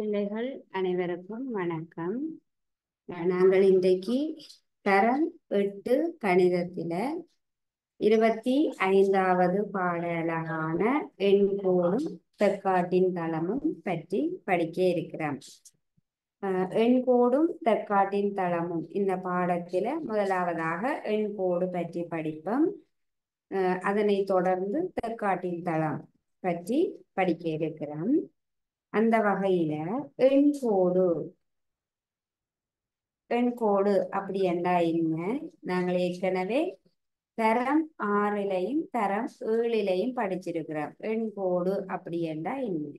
பிள்ளைகள் அனைவருக்கும் வணக்கம். நாங்கள் இன்றைக்கு தரம் 8 கணிதத்தில 25வது பாடலான எண்கோடும் தற்காட்டின் தளமும் பற்றி படிக்க இருக்கிறோம். எண்கோடும் தற்காட்டின் தளமும் இந்த பாடத்தில முதலாவதாக எண்கோடு பற்றி படிப்போம். அதனை தொடர்ந்து தற்காட்டின் தளம் பற்றி படிக்க இருக்கிறோம். அந்த வகையில எண்கோடு அப்படி என்றா என்ன? நாங்கள் ஏற்கனவே தரம் 6லையும் தரம் 7லையும் படிச்சிருக்கிறோம். எண்கோடு அப்படி என்றா என்ன?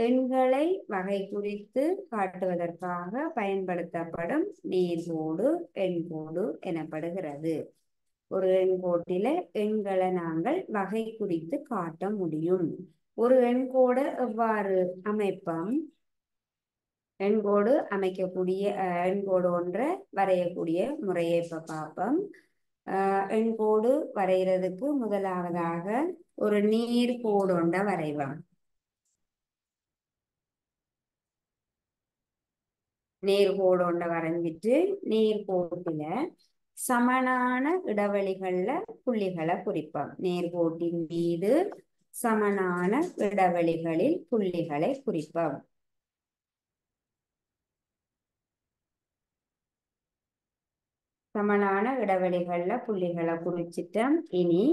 எண்களை வகை குறித்து காட்டுவதற்காக பயன்படுத்தப்படும் நேர்கோடு எண்கோடு எனப்படுகிறது. ஒரு எண்கோட்டில எண்களை நாங்கள் வகை குறித்து காட்ட முடியும். ஒரு எண்கோடு எவ்வாறு அமைப்போம்? எண்கோடு அமைக்கக்கூடிய எண்கோடு ஒன்றை வரையக்கூடிய முறையை இப்ப பார்ப்போம். எண்கோடு வரைகிறதுக்கு முதலாவதாக ஒரு நேர்கோடு ஒன்றை வரைவோம். நேர்கோடு ஒன்றை வரைஞ்சிட்டு நேர்கோட்டுல சமனான இடைவெளிகள்ல புள்ளிகளை குறிப்போம். நேர்கோட்டின் மீது சமனான இடைவெளிகளில் புள்ளிகளை குறிப்போம். சமனான இடைவெளிகள்ல புள்ளிகளை குறிச்சிட்டோம். இனி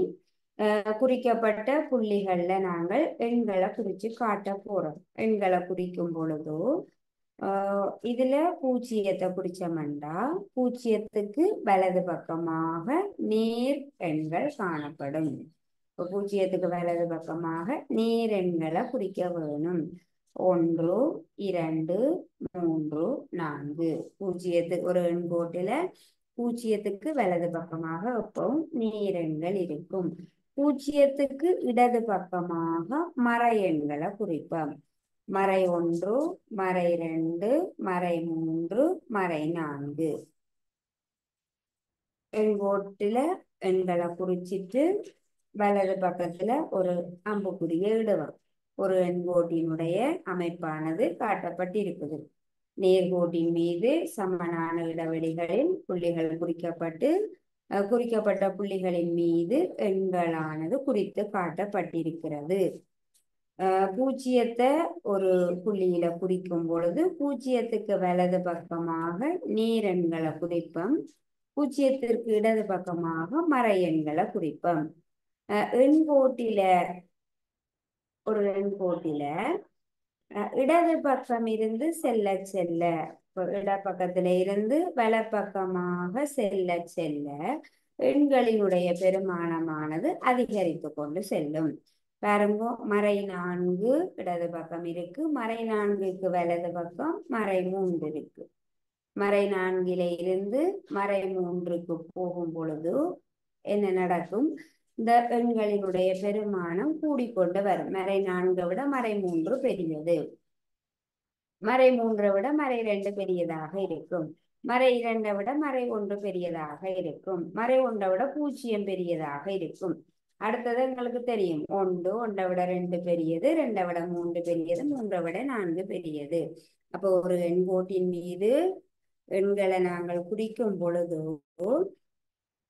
குறிக்கப்பட்ட புள்ளிகள்ல நாங்கள் எண்களை குறிச்சு காட்ட போறோம். எண்களை குறிக்கும் பொழுதோ இதுல பூஜ்ஜியத்தை குறிச்சோம்னா பூஜ்ஜியத்துக்கு வலது பக்கமாக நேர் எண்கள் காணப்படும். பூஜ்ஜியத்துக்கு வலது பக்கமாக நேர் எண்களை குறிக்க வேணும். 1 2 3 4 பூஜ்ஜியத்துக்கு ஒரு எண்கோட்டில பூஜ்ஜியத்துக்கு வலது பக்கமாக எப்பவும் நேரெண்கள் இருக்கும். பூஜ்ஜியத்துக்கு இடது பக்கமாக மறை எண்களை குறிப்போம். மறை 1 மறை 2 மறை 3 மறை 4 எண்கோட்டில எண்களை குறிச்சிட்டு வலது பக்கத்துல ஒரு அம்புக்குறியை இடுவோம். ஒரு எண்கோட்டினுடைய அமைப்பானது காட்டப்பட்டிருக்குது. நேர்கோட்டின் மீது சமனான இடைவெளிகளில் புள்ளிகள் குறிக்கப்பட்டு குறிக்கப்பட்ட புள்ளிகளின் மீது எண்களானது குறித்து காட்டப்பட்டிருக்கிறது. பூஜ்ஜியத்தை ஒரு புள்ளியில குறிக்கும் பொழுது பூஜ்ஜியத்துக்கு வலது பக்கமாக நேர் எண்களை குறிப்போம். பூஜ்ஜியத்திற்கு இடது பக்கமாக மறை எண்களை குறிப்போம். எண்கோட்டில ஒரு எண்கோட்டில இடது பக்கம் இருந்து செல்ல செல்ல இடப்பக்கத்தில இருந்து வலப்பக்கமாக செல்ல செல்ல எண்களினுடைய பெருமானமானது அதிகரித்து கொண்டு செல்லும். பாருங்க, மறை 4 இடது பக்கம் இருக்கு, மறை 4க்கு வலது பக்கம் மறை 3 இருக்கு. மறை 4ல இருந்து மறை 3க்கு போகும் பொழுது என்ன நடக்கும்? இந்த எண்களினுடைய பெருமானம் கூடிக்கொண்டு வரும். மறை 4 விட மறை 3 பெரியது. மறை 3 விட மறை 2 பெரியதாக இருக்கும். மறை 2 விட மறை 1 பெரியதாக இருக்கும். மறை 1 விட 0 பெரியதாக இருக்கும். அடுத்தது எங்களுக்கு தெரியும், 1 விட 2 பெரியது, 2 விட 3 பெரியது, 3 விட 4 பெரியது. அப்போ ஒரு எண்கோட்டின் மீது எண்களை நாங்கள் குறிக்கும் பொழுது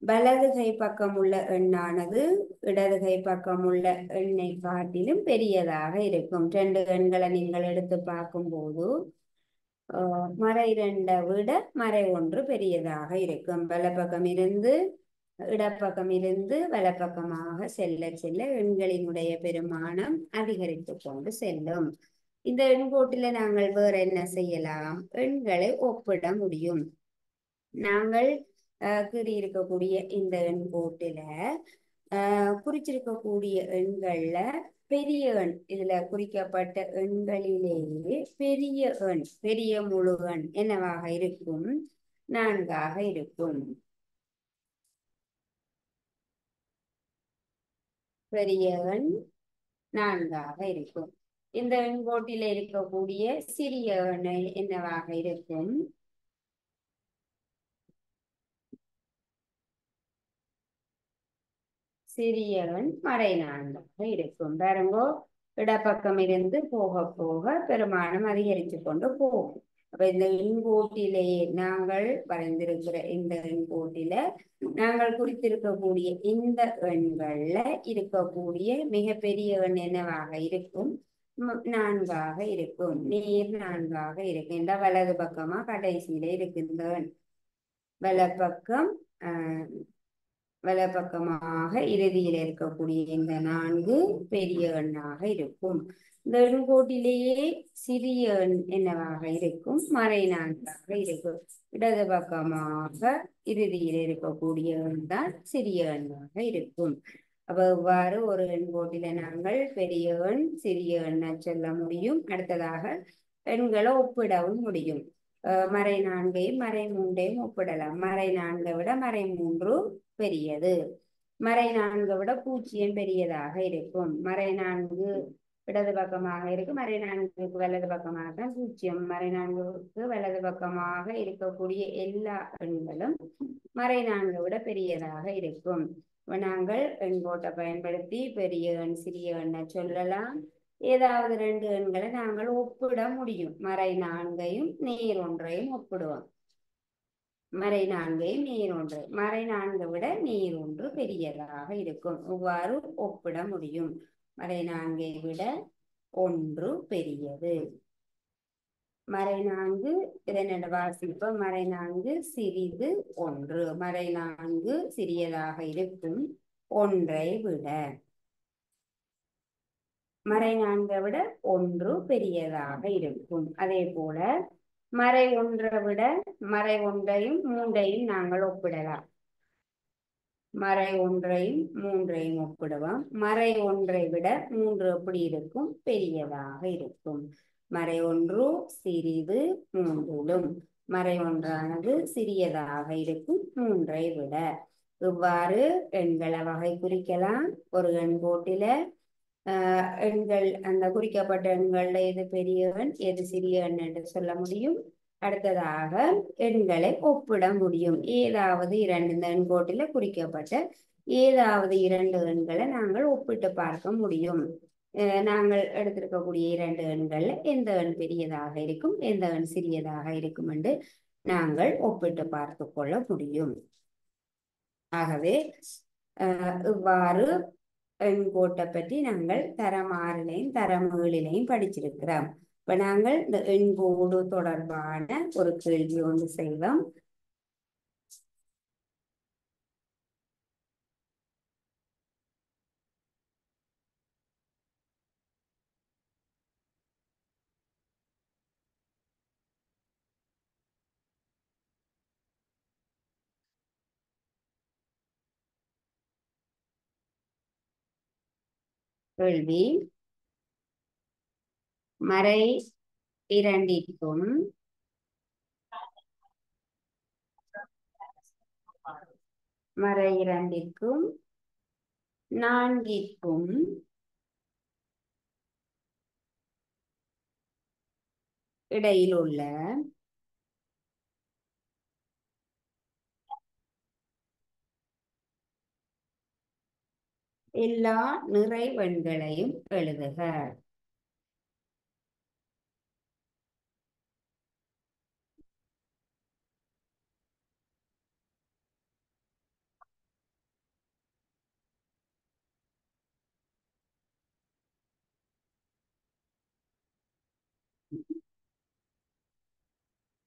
வலது கை பக்கம் உள்ள எண்ணானது இடது கை பக்கம் உள்ள எண்ணை காட்டிலும் பெரியதாக இருக்கும். 2 எண்களை நீங்கள் எடுத்து பார்க்கும்போது மறை 2 விட மறை 1 பெரியதாக இருக்கும். வலப்பக்கம் இருந்து இடப்பக்கம் இருந்து வலப்பக்கமாக செல்ல செல்ல எண்களினுடைய பெருமானம் அதிகரித்து கொண்டு செல்லும். இந்த எண்கோட்டில நாங்கள் வேற என்ன செய்யலாம்? எண்களை ஒப்பிட முடியும். நாங்கள் இருக்கக்கூடிய இந்த எண்கோட்டில குறிச்சிருக்கக்கூடிய எண்கள்ல பெரிய எண், இதுல குறிக்கப்பட்ட எண்களிலேயே பெரிய எண், பெரிய முழு எண் என்னவாக இருக்கும்? 4ஆக இருக்கும். பெரிய எண் 4ஆக இருக்கும். இந்த எண்கோட்டில இருக்கக்கூடிய சிறிய எண் என்னவாக இருக்கும்? சிறிய எண் மறை 4ஆக இருக்கும். பாருங்கோ, இடப்பக்கம் இருந்து போக போக பெருமானம் அதிகரித்து கொண்டு போகும். அப்ப இந்த எண்கோட்டிலேயே நாங்கள் வரைந்திருக்கிற இந்த எண்கோட்டில நாங்கள் குறித்திருக்கக்கூடிய இந்த எண்கள்ல இருக்கக்கூடிய மிகப்பெரிய எண் என்னவாக இருக்கும்? நான்காக இருக்கும். நீர் நான்காக இருக்கும். இந்த வலது பக்கமா கடைசியில இருக்கின்ற எண் வலப்பக்கம் வலப்பக்கமாக இறுதியில் இருக்கக்கூடிய இந்த 4 பெரிய எண்ணாக இருக்கும். இந்த எண்கோட்டிலேயே சிறிய எண் என்னவாக இருக்கும்? மறை நான்காக இருக்கும். இடது பக்கமாக இறுதியில் இருக்கக்கூடிய எண் தான் சிறிய எண்ணாக இருக்கும். அப்ப இவ்வாறு ஒரு எண்கோட்டில நாங்கள் பெரிய எண் சிறிய எண்ணை சொல்ல முடியும். அடுத்ததாக எண்களை ஒப்பிடவும் முடியும். மறை நான்கையும் மறை மூன்றையும் ஒப்பிடலாம். மறை நான்கை விட மறை மூன்று பெரியது. மறை நான்கை விட பூஜ்ஜியம் பெரியதாக இருக்கும். மறை நான்கு இடது பக்கமாக இருக்கு. மறை நான்குக்கு வலது பக்கமாக தான் பூஜ்ஜியம். மறை நான்குக்கு வலது பக்கமாக இருக்கக்கூடிய எல்லா எண்களும் மறை நான்கை விட பெரியதாக இருக்கும். நாங்கள் எண்கோட்டை பயன்படுத்தி பெரிய எண் சிறிய எண்ணை சொல்லலாம். ஏதாவது 2 எண்களை நாங்கள் ஒப்பிட முடியும். மறை நான்கையும் நீர் ஒன்றையும் ஒப்பிடுவோம். மறை நான்கையும் நீர் ஒன்று. மறை நான்கை விட நீர் ஒன்று பெரியதாக இருக்கும். இவ்வாறு ஒப்பிட முடியும். மறை நான்கை விட ஒன்று பெரியது. மறை நான்கு இதனோட வாசிப்போம். மறை நான்கு சிறிது ஒன்று. மறை நான்கு சிறியதாக இருக்கும் ஒன்றை விட. மறை நான்கை விட ஒன்று பெரியதாக இருக்கும். அதே போல மறை ஒன்றை விட மறை ஒன்றையும் மூன்றையும் நாங்கள் ஒப்பிடலாம். மறை ஒன்றையும் மூன்றையும் ஒப்பிடுவோம். மறை ஒன்றை விட மூன்று எப்படி இருக்கும்? பெரியதாக இருக்கும். மறை ஒன்று சிறிது மூன்றிலும். மறை ஒன்றானது சிறியதாக இருக்கும் மூன்றை விட. இவ்வாறு எண்களை வகை குறிக்கலாம். ஒரு எண்கோட்டில எண்கள் அந்த குறிக்கப்பட்ட எண்கள்ல எது பெரிய எண் எது சிறிய எண் என்று சொல்ல முடியும். அடுத்ததாக எண்களை ஒப்பிட முடியும். ஏதாவது 2 இந்த எண்கோட்டில குறிக்கப்பட்ட ஏதாவது 2 எண்களை நாங்கள் ஒப்பிட்டு பார்க்க முடியும். நாங்கள் எடுத்திருக்கக்கூடிய 2 எண்கள்ல எந்த எண் பெரியதாக இருக்கும் எந்த எண் சிறியதாக இருக்கும் என்று நாங்கள் ஒப்பிட்டு பார்த்து கொள்ள முடியும். ஆகவே இவ்வாறு எண்கோட்டை பற்றி நாங்கள் தரம் 6லையும் தரம் 7லையும் படிச்சிருக்கிறோம். இப்ப நாங்கள் இந்த எண்கோடு தொடர்பான ஒரு கேள்வி ஒன்று செய்வோம். கேள்வி: மறை இரண்டிற்கும் மறை இரண்டிற்கும் நான்கிற்கும் இடையில் உள்ள எல்லா நிறைவெண்களையும் எழுதுக.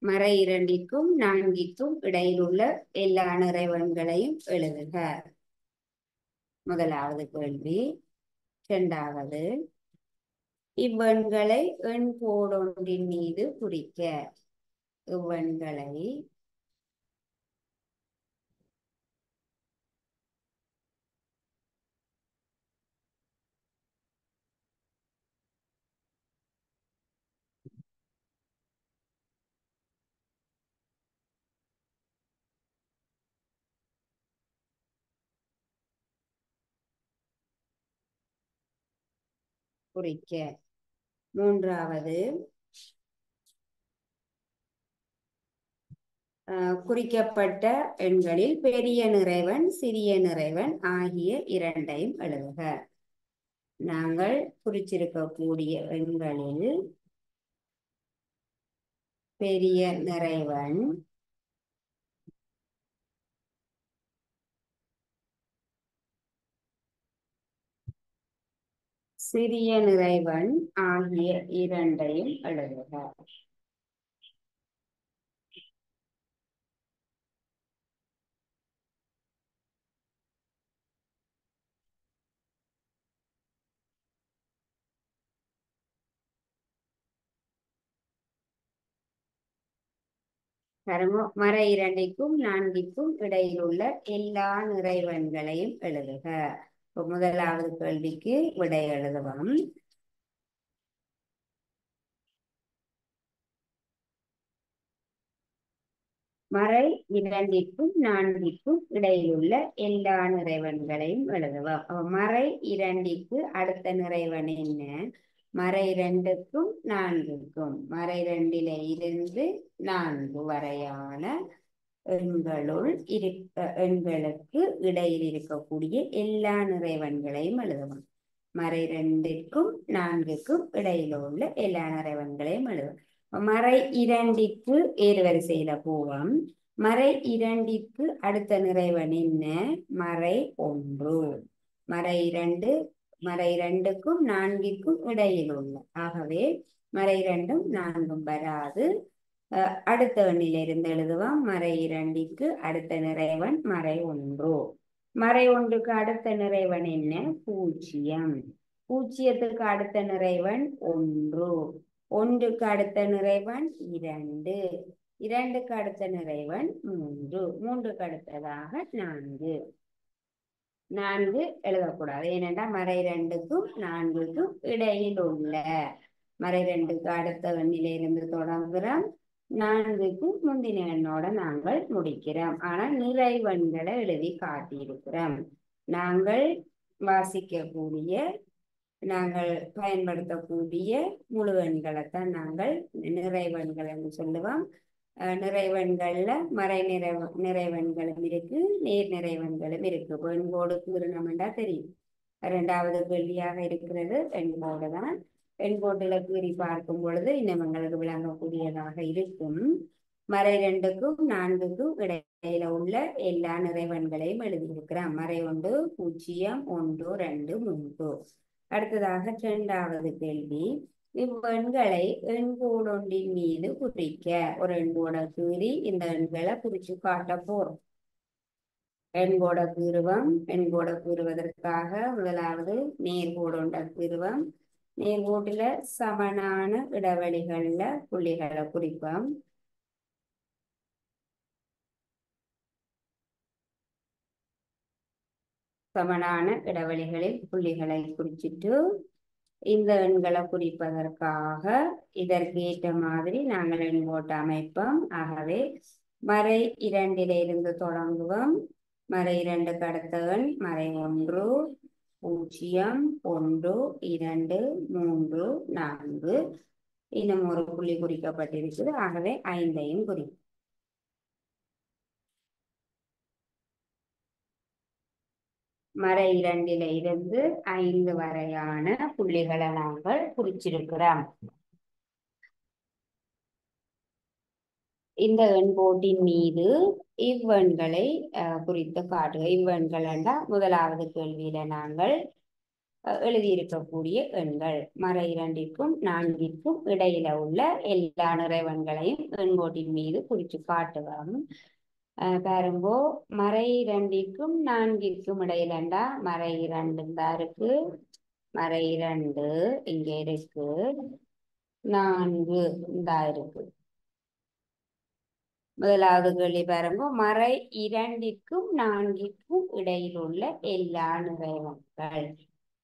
மறை இரண்டிற்கும் நான்கிற்கும் இடையில் உள்ள எல்லா நிறைவெண்களையும் எழுதுக. முதலாவது கேள்வி. இரண்டாவது, இவ்வெண்களை எண் கோடொன்றின் மீது குறிக்க. இவ்வெண்களை குறிக்க. மூன்றாவது, குறிக்கப்பட்ட எண்களில் பெரிய நிறைவன் சிறிய நிறைவன் ஆகிய இரண்டையும் எழுதுக. நாங்கள் குறிச்சிருக்கக்கூடிய எண்களில் பெரிய நிறைவன், சிறிய நிறைவன் ஆகிய இரண்டையும் எழுதுக. மறை இரண்டிற்கும் நான்கிற்கும் இடையில் உள்ள எல்லா நிறைவன்களையும் எழுதுக. முதலாவது கேள்விக்கு விடை எழுதுவோம். மறை இரண்டிற்கும் நான்கிற்கும் இடையில் உள்ள எல்லா நிறைவன்களையும் எழுதுவோம். மறை இரண்டிற்கு அடுத்த நிறைவன் என்ன? மறை இரண்டுக்கும் நான்குக்கும், மறை இரண்டில இருந்து 4 வரையான எண்களுள் எண்களுக்கு இடையில் இருக்கக்கூடிய எல்லா நிறைவன்களையும் எழுதுவோம். மறை இரண்டிற்கும் நான்குக்கும் இடையில உள்ள எல்லா நிறைவன்களையும் எழுதுவோம். மறை இரண்டிற்கு ஏறுவரிசையில போவோம். மறை இரண்டிற்கு அடுத்த நிறைவன் என்ன? மறை 1. மறை இரண்டுக்கும் நான்கிற்கும் இடையில் உள்ள, ஆகவே மறை 2ம் 4ம் வராது. அடுத்த எண்ணிலிருந்து எழுதுவோம். மறை இரண்டிற்கு அடுத்த நிறைவன் மறை 1. மறை 1க்கு அடுத்த நிறைவன் என்ன? 0. 0த்துக்கு அடுத்த நிறைவன் 1. 1க்கு அடுத்த நிறைவன் 2. 2க்கு அடுத்த நிறைவன் 3. 3க்கு அடுத்ததாக 4. 4 எழுதக்கூடாது, ஏனென்றால் மறை 2க்கும் 4க்கும் இடையில் உள்ள, மறை 2க்கு அடுத்த எண்ணிலிருந்து தொடங்குகிறோம், 4க்கும் முந்தின எண்ணோட நாங்கள் முடிக்கிறோம். ஆனால் நிறைவன்களை எழுதி காட்டியிருக்கிறோம். நாங்கள் வாசிக்கக்கூடிய, நாங்கள் பயன்படுத்தக்கூடிய முழு எண்களைத்தான் நாங்கள் நிறைவன்கள் என்று சொல்லுவோம். நிறைவன்கள்ல மறை நிறைவன்களும் இருக்கு, நேர் நிறைவன்களும் இருக்கு. எண்கோடு கீறினோம்டா தெரியும். 2வது கேள்வியாக இருக்கிறது எண்கோடு தான். எண்கோட்டுல கீறி பார்க்கும் பொழுது இன்னும் எங்களுக்கு விளங்கக்கூடியதாக இருக்கும். மறை 2க்கும் 4க்கும் இடையில உள்ள எல்லா நிறைவன்களையும் எழுதியிருக்கிறோம். மறை 1 0 1 2 3. அடுத்ததாக 2வது கேள்வி, இவ்வெண்களை எண்கோடு ஒன்றின் மீது குறிக்க. ஒரு எண்கோட கீறி இந்த எண்களை குறிச்சு காட்ட போறோம். எண்கோட கீறுவோம். எண்கோட கீறுவதற்காக முதலாவது நேர்கோடு ஒன்றை கீறுவோம். நேர்கோட்டுல சமனான இடைவெளிகள்ல புள்ளிகளை குறிப்போம். சமனான இடைவெளிகளில் புள்ளிகளை குறிச்சிட்டு இந்த எண்களை குறிப்பதற்காக இதற்கு ஏற்ற மாதிரி நாங்கள் எண்கோட்டு அமைப்போம். ஆகவே மறை 2லிருந்து தொடங்குவோம். மறை 2க்கு அடுத்த எண் மறை 1 0 1 2 3 4. இன்னும் ஒரு புள்ளி குறிக்கப்பட்டிருக்குது, ஆகவே 5ஐயும் குறிப்போம். மறை 2லிருந்து 5 வரையான புள்ளிகளை நாங்கள் குறிச்சிருக்கிறோம். இந்த எண்கோட்டின் மீது இவ்வெண்களை குறித்து காட்டுக. இவ்வெண்கள் என்றால் முதலாவது கேள்வியில நாங்கள் எழுதியிருக்கக்கூடிய எண்கள். மறை 2ற்கும் 4ற்கும் இடையில உள்ள எல்லா நிறைவன்களையும் எண்கோட்டின் மீது குறித்து காட்டுவோம். பாருங்கோ, மறை 2ற்கும் 4ற்கும் இடையிலண்டா மறை 2 தான் இருக்கு, மறை 2 இங்க இருக்கு, 4 இந்த இருக்கு. முதலாவது கேள்வி பாருங்க, மறை 2ற்கும் 4ற்கும் இடையில் உள்ள எல்லா நிறைவன்கள்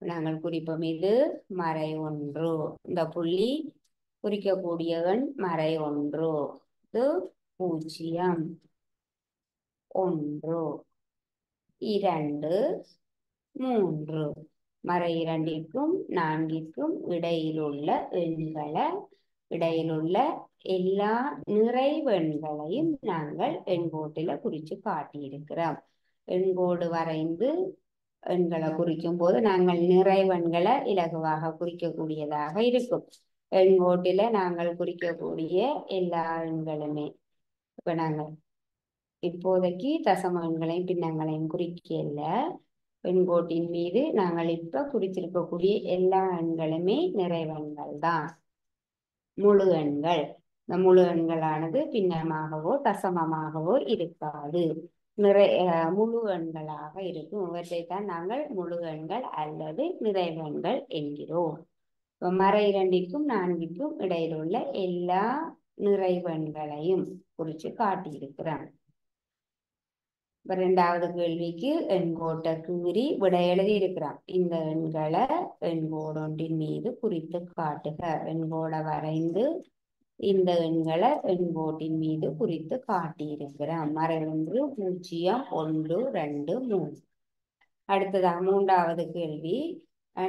நாங்கள் குறிப்போம். இது மறை 1. இந்த புள்ளி குறிக்கக்கூடிய எண் மறை 1. இது 0 1 2 3. மறை 2ற்கும் 4ற்கும் இடையிலுள்ள எண்களை, இடையிலுள்ள எல்லா நிறைவெண்களையும் நாங்கள் எண்கோட்டில குறிச்சு காட்டியிருக்கிறோம். எண்கோடு வரைந்து எண்களை குறிக்கும் போது நாங்கள் நிறைவெண்களை இலகுவாக குறிக்கக்கூடியதாக இருக்கும். எண்கோட்டில நாங்கள் குறிக்கக்கூடிய எல்லா எண்களுமே இப்ப நாங்கள் இப்போதைக்கு தசம எண்களையும் பின்னங்களையும் குறிக்கல. எண்கோட்டின் மீது நாங்கள் இப்ப குறித்திருக்கக்கூடிய எல்லா எண்களுமே நிறைவெண்கள் தான், முழு எண்கள். இந்த முழு எண்களானது பின்னமாகவோ தசமமாகவோ இருக்காது, முழு எண்களாக இருக்கும். இவற்றைத்தான் நாங்கள் முழு எண்கள் அல்லது நிறைவெண்கள் என்கிறோம். மறை 2க்கும் 4க்கும் இடையில் உள்ள எல்லா நிறைவெண்களையும் குறித்து காட்டியிருக்கிறேன். இரண்டாவது கேள்விக்கு எண்கோட்டை கீறி விடை எழுதி இருக்கிறான். இந்த எண்களை எண்கோடொன்றின் மீது குறித்து காட்டுக. எண்கோடை வரைந்து இந்த எண்களை எண்கோட்டின் மீது குறித்து காட்டியிருக்கிறோம். மறை 1 0 1 2 3. அடுத்ததாக மூன்றாவது கேள்வி,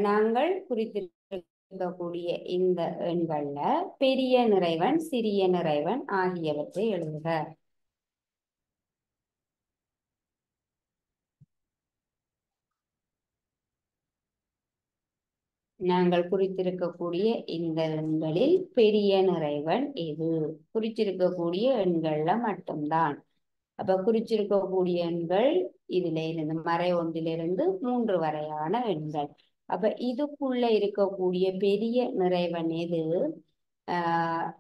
நாங்கள் குறித்திருக்கக்கூடிய இந்த எண்கள்ல பெரிய நிறைவன் சிறிய நிறைவன் ஆகியவற்றை எழுதுக. நாங்கள் குறித்திருக்கக்கூடிய இந்த எண்களில் பெரிய நிறைவன் எது? குறிச்சிருக்கக்கூடிய எண்கள்ல மட்டும்தான். அப்ப குறிச்சிருக்கக்கூடிய எண்கள் இதுல இருந்து மறை 1லிருந்து 3 வரையான எண்கள். அப்ப இதுக்குள்ள இருக்கக்கூடிய பெரிய நிறைவன் எது?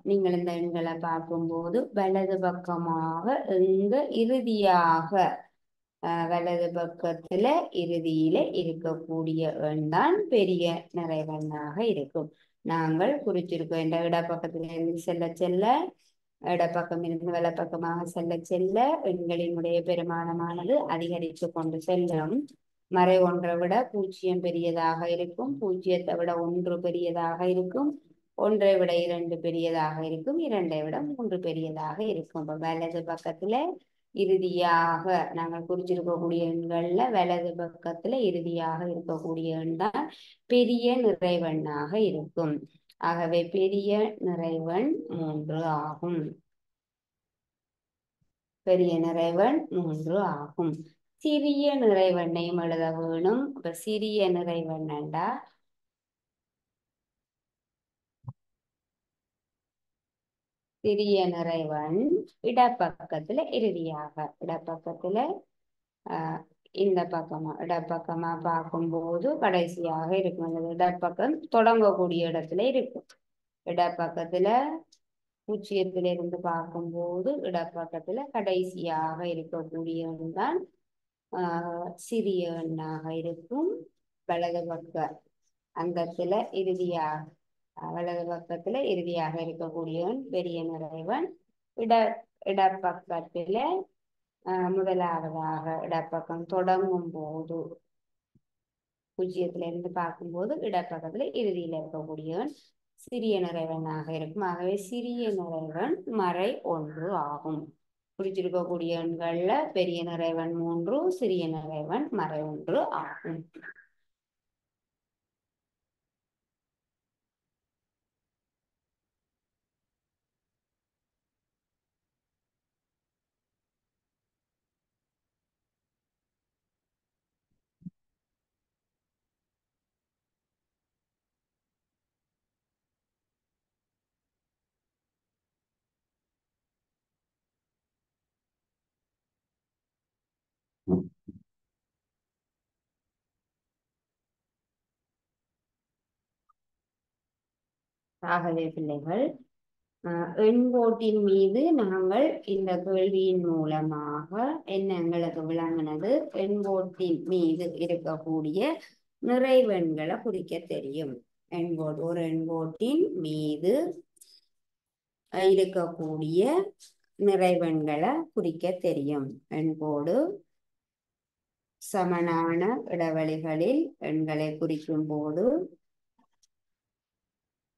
நீங்கள் இந்த எண்களை பார்க்கும்போது வலது பக்கமாக எங்க இறுதியாக வலது பக்கத்துல இறுதியில இருக்கக்கூடிய எண் தான் பெரிய நிறைவெண்ணாக இருக்கும். நாங்கள் குறிச்சிருக்கோம். இந்த இடப்பக்கத்துல இருந்து செல்ல செல்ல, இடப்பக்கம் இருந்து வலப்பக்கமாக செல்ல செல்ல எண்களினுடைய பெருமானமானது அதிகரித்து கொண்டு செல்லும். மறை 1 விட 0 பெரியதாக இருக்கும், 0 விட 1 பெரியதாக இருக்கும், 1 விட 2 பெரியதாக இருக்கும், 2 விட 3 பெரியதாக இருக்கும். வலது பக்கத்துல இறுதியாக நாங்கள் குறிச்சிருக்கக்கூடிய எண்கள்ல வலது பக்கத்துல இறுதியாக இருக்கக்கூடிய எண் தான் பெரிய நிறைவெண்ணாக இருக்கும். ஆகவே பெரிய நிறைவன் 3 ஆகும். பெரிய நிறைவன் 3 ஆகும். சிறிய நிறைவெண்ணையும் எழுத வேணும். இப்ப சிறிய நிறைவெண்ணா சிறிய நிறைவன் இடப்பக்கத்துல இறுதியாக, இடப்பக்கத்துல இந்த பக்கமா இடப்பக்கமா பார்க்கும்போது கடைசியாக இருக்கும். இடப்பக்கம் தொடங்கக்கூடிய இடத்துல இருக்கும். இடப்பக்கத்துல 0லிருந்து பார்க்கும்போது இடப்பக்கத்துல கடைசியாக இருக்கக்கூடிய எண் தான் சிறிய எண்ணாக இருக்கும். வலது பக்க அங்கத்துல இறுதியாக, வலது பக்கத்துல இறுதியாக இருக்கக்கூடியவன் பெரிய நிறைவன். இடப்பக்கத்துல முதலாவதாக இடப்பக்கம் தொடங்கும் போது 0லிருந்து பார்க்கும்போது இடப்பக்கத்துல இறுதியில இருக்கக்கூடியவன் சிறிய நிறைவனாக இருக்கும். ஆகவே சிறிய நிறைவன் மறை 1 ஆகும். குறிச்சிருக்கக்கூடிய எண்கள்ல பெரிய நிறைவன் 3, சிறிய நிறைவன் மறை 1 ஆகும். ஆகவே பிள்ளைகள், எண்கோட்டின் மீது நாங்கள் இந்த கேள்வியின் மூலமாக என்ன எங்களுக்கு விளங்கினது, எண்கோட்டின் மீது இருக்கக்கூடிய நிறைவெண்களை குறிக்க தெரியும். ஒரு எண்கோட்டின் மீது இருக்கக்கூடிய நிறைவெண்களை குறிக்க தெரியும். எண்கோடு சமனான இடைவெளிகளில் எண்களை குறிக்கும் போது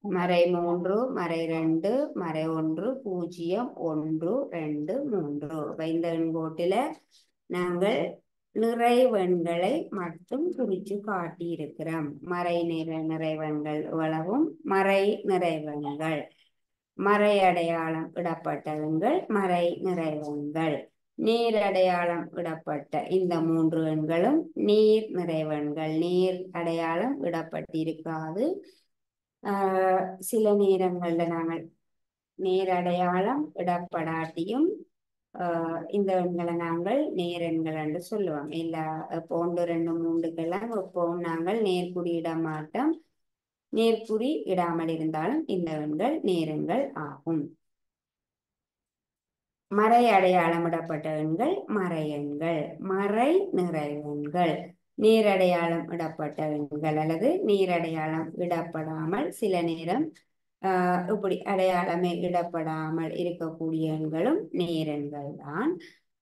மறை 3, மறை 2, மறை 1, 0, 1, 2, 3. இந்த எண்கோட்டில நாங்கள் நிறைவெண்களை மட்டும் குறித்து காட்டி இருக்கிறோம். மறை நிறைவெண்கள் இவ்வளவும் மறை நிறைவெண்கள். மறை அடையாளம் இடப்பட்ட எண்கள் மறை நிறைவெண்கள். நேர் அடையாளம் இடப்பட்ட இந்த மூன்று எண்களும் நேர் நிறைவெண்கள். நேர் அடையாளம் இடப்பட்டிருக்காது. சில நேரங்கள்ல நாங்கள் நேர் அடையாளம் இடப்படாட்டியும் இந்த எண்களை நாங்கள் நேர் எண்கள் என்று சொல்லுவோம். இல்ல இப்போ 1 2 3க்கெல்லாம் எப்பவும் நாங்கள் நேர்குறி இட மாட்டோம். நேர்குறி இடாமல் இருந்தாலும் இந்த எண்கள் நேரெண்கள் ஆகும். மறை அடையாளமிடப்பட்ட எண்கள் மறை எண்கள். மறை நிறைவெண்கள். நேரடையாளம் இடப்பட்ட எண்கள் அல்லது நேரடையாளம் இடப்படாமல் சில நேரம் இப்படி அடையாளமே இடப்படாமல் இருக்கக்கூடிய எண்களும் நேரெண்கள் தான்.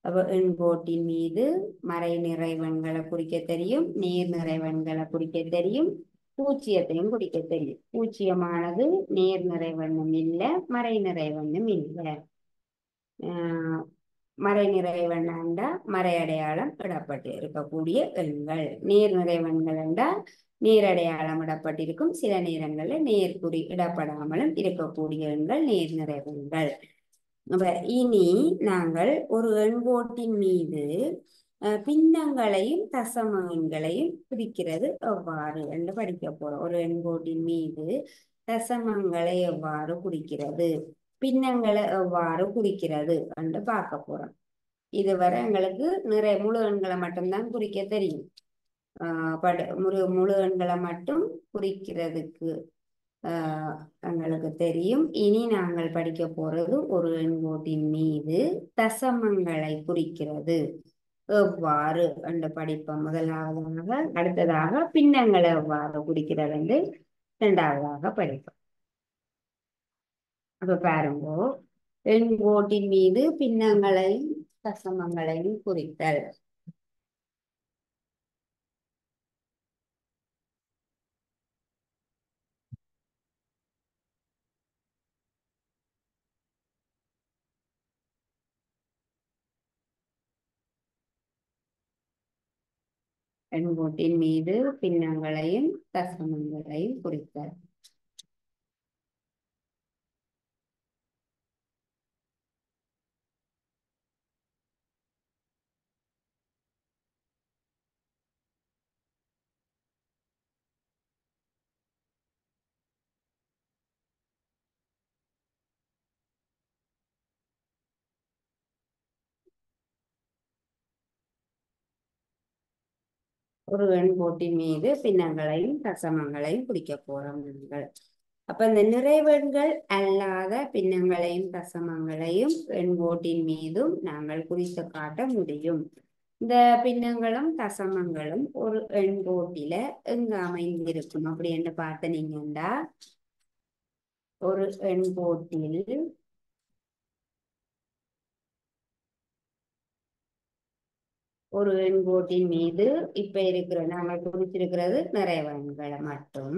அப்போ எண்கோட்டின் மீது மறை நிறைவெண்களை குறிக்க தெரியும், நேர் நிறைவெண்களை குறிக்க தெரியும், பூச்சியத்தையும் குறிக்க தெரியும். பூச்சியமானது நேர் நிறைவெண்ணும் இல்லை, மறை நிறைவெண்ணும் இல்லை. மறை நிறைவெண் என்றால் மறை அடையாளம் இடப்பட்டு இருக்கக்கூடிய எண்கள். நேர் நிறைவெண்கள் என்றால் நேரடையாளம் இடப்பட்டிருக்கும், சில நேரங்களில் நேர்குறி இடப்படாமலும் இருக்கக்கூடிய எண்கள் நேர் நிறைவெண்கள். இனி நாங்கள் ஒரு எண்கோட்டின் மீது பின்னங்களையும் தசம எண்களையும் குறிக்கிறது எவ்வாறு என்று படிக்க போறோம். ஒரு எண்கோட்டின் மீது தசமங்களை எவ்வாறு குறிக்கிறது, பின்னங்களை எவ்வாறு குறிக்கிறது என்று பார்க்க போறோம். இதுவரை எங்களுக்கு முழு எண்களை மட்டும்தான் குறிக்க தெரியும். முழு எண்களை மட்டும் குறிக்கிறதுக்கு எங்களுக்கு தெரியும். இனி நாங்கள் படிக்க போறது ஒரு எண்கோட்டின் மீது தசமங்களை குறிக்கிறது எவ்வாறு என்று படிப்போம் முதலாவதாக. அடுத்ததாக பின்னங்களை எவ்வாறு குறிக்கிறது என்று இரண்டாவதாக படிப்போம். அப்ப பாருங்க, எண்கோட்டின் மீது பின்னங்களையும் தசமங்களையும் குறித்தல். எண்கோட்டின் மீது பின்னங்களையும் தசமங்களையும் குறித்தல். ஒரு எண்கோட்டின் மீது பின்னங்களையும் தசமங்களையும் குறிக்க போறோம். அப்ப இந்த நிறைவெண்கள் அல்லாத பின்னங்களையும் தசமங்களையும் எண்கோட்டின் மீதும் நாங்கள் குறித்து காட்ட முடியும். இந்த பின்னங்களும் தசமங்களும் ஒரு எண்கோட்டில எங்க அமைந்திருக்கும் அப்படின்னு பார்த்தனீங்கன்னா, ஒரு எண்கோட்டில் ஒரு எண்கோட்டின் மீது இப்ப இருக்கிற நாங்கள் குறிச்சிருக்கிறது நிறைவெண்களை மட்டும்.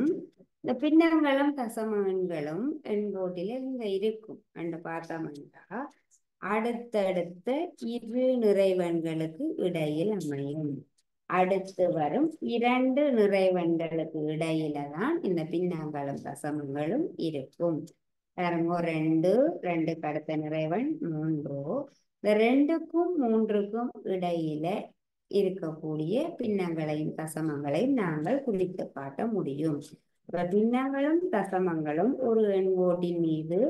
இந்த பின்னங்களும் தசம எண்களும் எண்கோட்டில இங்க இருக்கும் என்று பார்த்தோம்னா, அடுத்தடுத்த இரு நிறைவெண்களுக்கு இடையில் அமையும். அடுத்து வரும் இரண்டு நிறைவெண்களுக்கு இடையில தான் இந்த பின்னங்களும் தசமங்களும் இருக்கும். பாருங்க, 2 2க்கு அடுத்த நிறைவன் 3. இந்த 2க்கும் 3க்கும் இடையில இருக்கக்கூடிய பின்னங்களையும் தசமங்களையும் நாங்கள் குறித்து காட்ட முடியும். பின்னங்களும் தசமங்களும் ஒரு எண்கோட்டின் மீது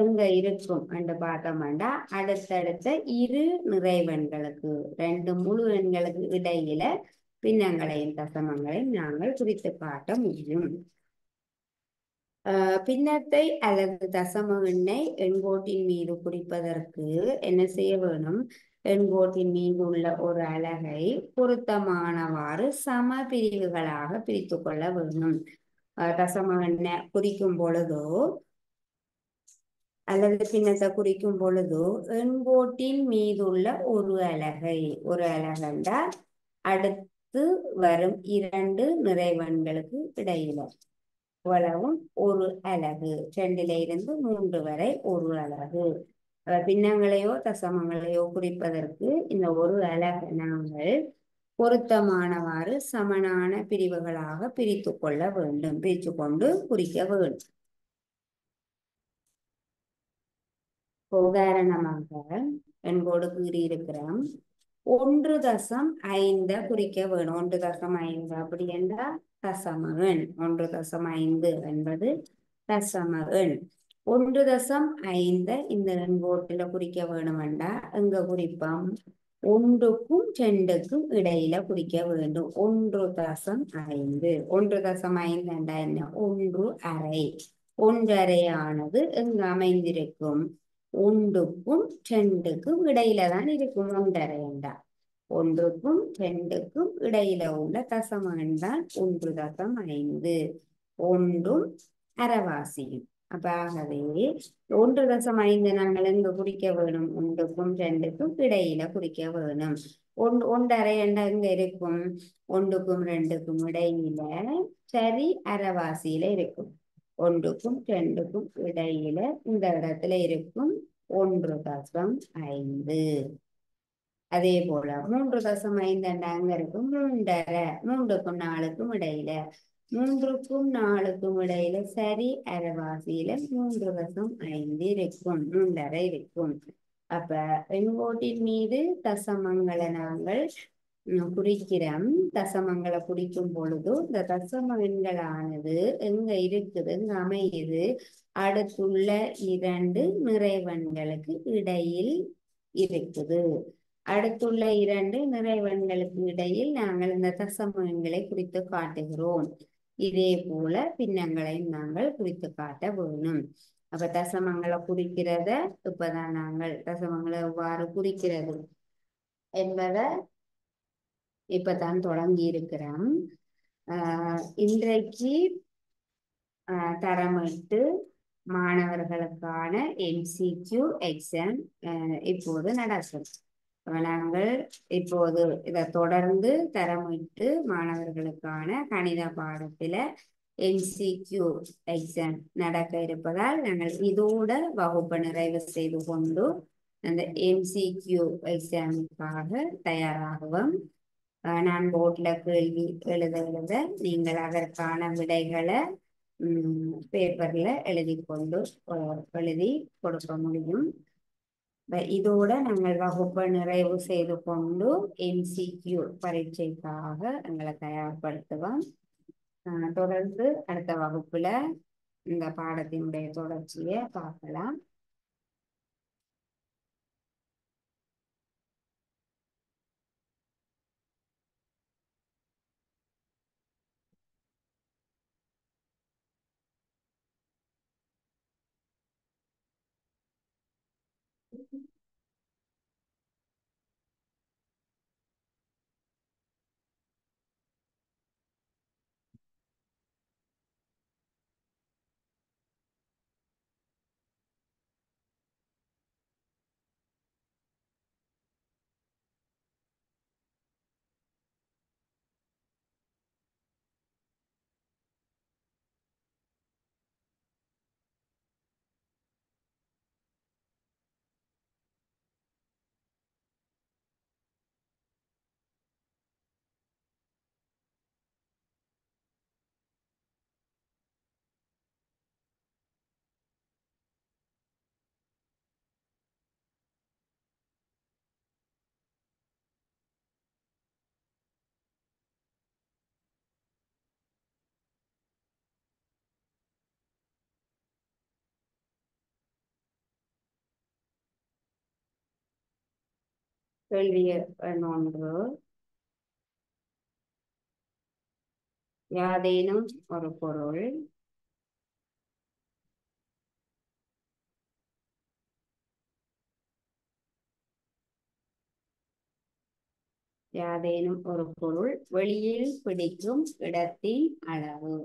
எங்க இருக்கும் என்று பார்த்தோம்னா, அடுத்தடுத்த இரு நிறைவெண்களுக்கு 2 முழு எண்களுக்கு இடையில பின்னங்களையும் தசமங்களையும் நாங்கள் குறித்து காட்ட முடியும். பின்னத்தை அல்லது தசம எண்ணை எண்கோட்டின் மீது குறிப்பதற்கு என்ன செய்ய வேணும்? எண்கோட்டின் மீது உள்ள ஒரு அலகை பொருத்தமானவாறு சம பிரிவுகளாக பிரித்து கொள்ள வேணும். தசம எண்ணை குறிக்கும் பொழுதோ அல்லது பின்னத்தை குறிக்கும் பொழுதோ எண்கோட்டின் மீதுள்ள ஒரு அலகண்டா அடுத்து வரும் இரண்டு நிறைவெண்களுக்கு இடையில உளவும் ஒரு அலகு. 2ல இருந்து 3 வரை ஒரு அலகு. பின்னங்களையோ தசமங்களையோ குறிப்பதற்கு இந்த ஒரு அலகு நாங்கள் பொருத்தமானவாறு சமனான பிரிவுகளாக பிரித்து கொள்ள வேண்டும், பிரித்து கொண்டு குறிக்க வேண்டும். உதாரணமாக எண்கோடு கீறி இருக்கிறோம். 1.5 குறிக்க வேணும். 1.5 அப்படி என்றால் தசம எண். 1.5 என்பது தசம எண். 1.5 இந்த எண்கோட்டில குறிக்க வேணுமெண்டா எங்க குறிப்போம்? 1க்கும் 2க்கும் இடையில குறிக்க வேண்டும். 1.5. 1.5 என்றா என்ன? 1/2. 1/2 ஆனது எங்கு அமைந்திருக்கும்? 1க்கும் 2க்கும் இடையில தான் இருக்கும். 1/2 என்றா 1க்கும் 2க்கும் இடையில உள்ள தசம எண் தான் 1.5. 1ம் அரைவாசியும். அப்ப ஆகவே 1.5 நாங்கள் எங்க குறிக்க வேணும்? 1க்கும் 2க்கும் இடையில குறிக்க வேணும். 1/2 என்ற எங்க இருக்கும்? 1க்கும் 2க்கும் இடையில சரி அரைவாசியில இருக்கும். 1க்கும் 2க்கும் இடையில இந்த இடத்துல இருக்கும் 1.5. அதே போல 3.5 அங்க இருக்கும் 3/2. 3க்கும் 4க்கும் இடையில 3க்கும் 4க்கும் இடையில சரி அரைவாசியில 3.5 இருக்கும். 3/2 இருக்கும். அப்ப எண்கோட்டின் மீது தசமங்களை நாங்கள் குறிக்கிறோம். தசமங்களை குறிக்கும் பொழுது இந்த தசம எண்களானது எங்க இருக்குது? எங்க அமையுது? அடுத்துள்ள 2 நிறைவெண்களுக்கு இடையில் இருக்குது. அடுத்துள்ள 2 நிறைவெண்களுக்கு இடையில் நாங்கள் இந்த தசம எண்களை குறித்து காட்டுகிறோம். இதே போல பின்னங்களையும் நாங்கள் குறித்து காட்ட வேணும். அப்ப தசமங்களை குறிக்கிறத இப்பதான் நாங்கள் தசமங்களை எவ்வாறு குறிக்கிறது என்பதை இப்பதான் தொடங்கி இருக்கிறோம். இன்றைக்கு தரமிட்டு மாணவர்களுக்கான MCQ எக்ஸாம் இப்போது நடக்கும். நாங்கள் இப்போது இதை தொடர்ந்து தரமிட்டு மாணவர்களுக்கான கணித பாடத்துல MCQ எக்ஸாம் நடக்க இருப்பதால் நாங்கள் இதோட வகுப்பை நிறைவு செய்து கொண்டு அந்த MCQ எக்ஸாமுக்காக தயாராகுவோம். நான் போர்ட்ல கேள்வி எழுத நீங்கள் அதற்கான விடைகளை பேப்பர்ல எழுதி கொடுக்க முடியும். இதோட நாங்கள் வகுப்பை நிறைவு செய்து கொண்டு MCQ பரீட்சைக்காக எங்களை தயார்படுத்துவோம். தொடர்ந்து அடுத்த வகுப்புல இந்த பாடத்தினுடைய தொடர்ச்சியை பார்க்கலாம். கேள்வி எண் 1. யாதேனும் ஒரு பொருள் வெளியில் பிடிக்கும் இடத்தின் அளவு.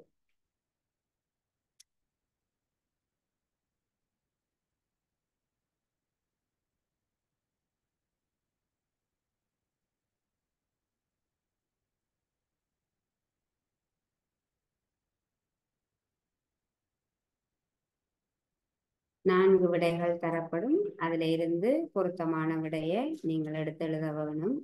நான்கு விடைகள் தரப்படும். அதில் இருந்து பொருத்தமான விடையை நீங்கள் எடுத்து எழுத வேணும்.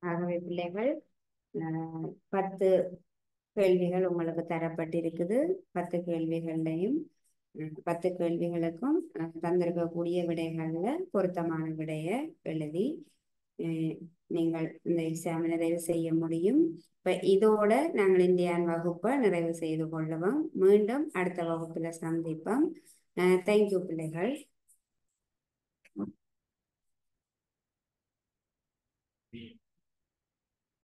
ஆகவே பிள்ளைகள் 10 கேள்விகள் உங்களுக்கு தரப்பட்டிருக்குது. 10 கேள்விகள்லையும் 10 கேள்விகளுக்கும் தந்திருக்கக்கூடிய விடைகள்ல பொருத்தமான விடையை எழுதி அஹ், நீங்கள் இந்த எக்ஸாம் நிறைவு செய்ய முடியும். இப்ப இதோட நாங்கள் இந்தியான் வகுப்பை நிறைவு செய்து கொள்ளுவோம். மீண்டும் அடுத்த வகுப்புல சந்திப்போம். தேங்க்யூ பிள்ளைகள்.